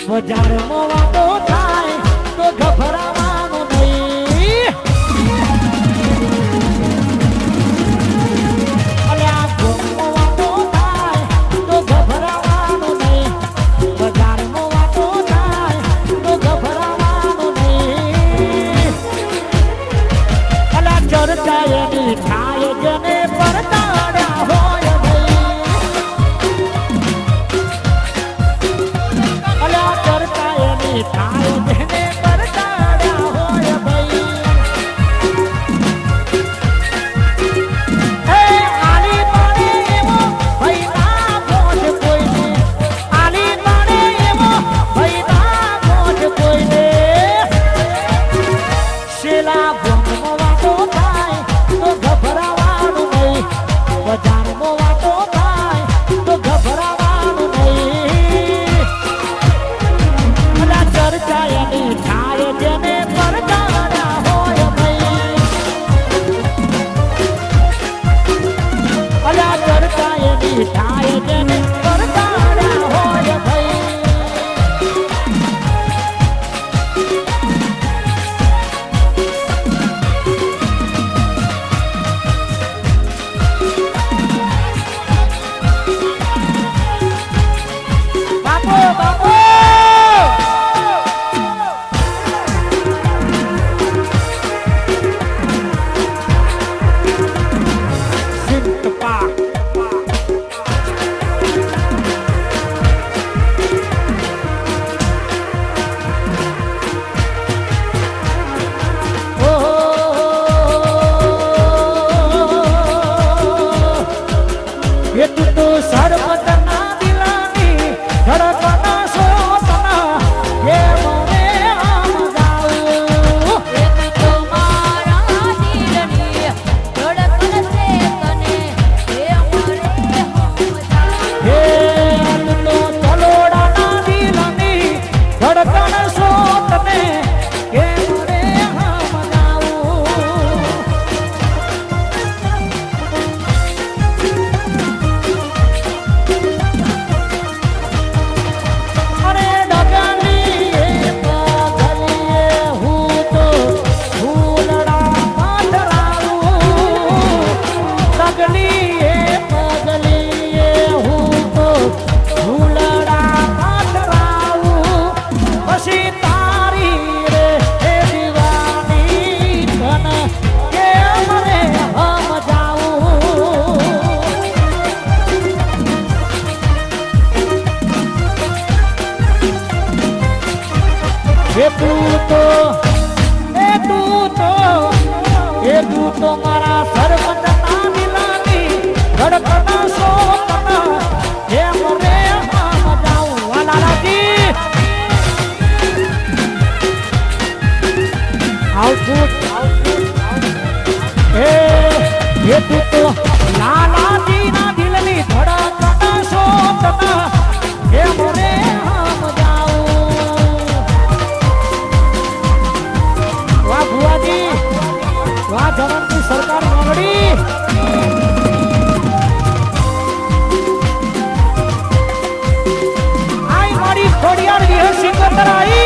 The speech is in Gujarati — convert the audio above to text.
બજારમાં વાતો થાય તો ગભરાવાનું નહીં. અલ્યા ગોમમાં વાતો થાય તો ગભરાવાનું નહીં. બજારમાં વાતો થાય તો ગભરાવાનું નહીં. અલ્યા ચર્ચા એની થાય જેને પરતાડ્યા હોય ભાઈ. અલ્યા ચર્ચા એની થાય જેને પરતાડ્યા હોય ભાઈ. હે આલી પાડે એવો ભાઈ ના મોજ કોઈને. આલી પાડે એવો ભાઈ ના મોજ કોઈને. શેલા ગોમમાં વાતો થાય તો ગભરાવાનું નહીં. બજારમાં વાતો થાય તો ગભરાવાનું નહીં. અલા ચર્ચા એની થાય જેને પરતાડ્યા હોય ભાઈ. અલા ચર્ચા એની થાય જેને પરતાડ્યા હોય ભાઈ. બાપો બાપો સિંતપા એ તું તો સર્વતના દિલાની ધડકના સોતના એ મને આમ ગાઉં. એ તું તો મારા દિલની ધડકન છે તને એ મને સમજાવ. હે તું તો તલોડાના દિલની ધડકન સોતને એ મને આમ ગાઉં. અરે ડગલીએ પગલીએ હું તો ફૂલડા પાથરાવું. ડગલીએ પગલીએ હું તો ફૂલડા પાથરાવું. પછી તારી રે એ દીવાની કન કે મને સમજાવું. એ તું તો મારા સર્વતના દિલાની ધડકના સોતના હે મને સમજાવું. વાલાલાજી આઉટપુટ એ તું તો લાલાજીના દિલની ધડકના સોતના હે મને સમજાવું. વાહ ભુવાજી, વાહ જવાનની સરકાર મોગડી. આઈ મારી ખોડિયાર વિહર સિંગતર આઈ.